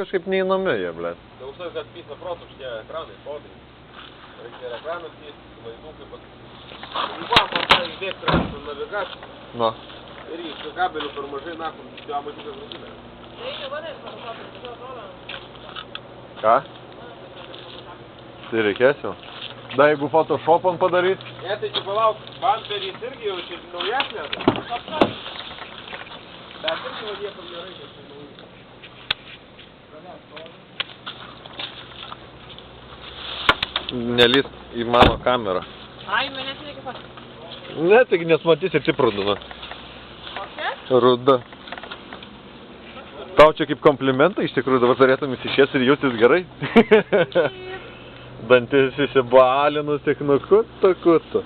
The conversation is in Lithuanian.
Kažkaip neįnami jie, blėt. Tai už tai, kad pysna protų šitie ekranai, podai. Reikia ir ekraną pysna, vaidukai pat. Įvam pasai įdėk prie navigacijos. Nu. Ir jį su kabeliu per mažai nakom, jo matykas rūdinė. Ką? Tai reikės jau. Da, jeigu Photoshop'on padaryt. Ne, tai čia palauk, bamperys irgi jau čia naujesnė. Bet irgi va niekam nereikia. Nelįst į mano kamerą. Ai, manęs reikia pas. Ne, tik nes matys ir taip rudina. Kokia? Ruda. Tau čia kaip komplimentai, iš tikrųjų dabar turėtum įsišės ir jausis gerai. Dantis įsibalinus, tik nukutu.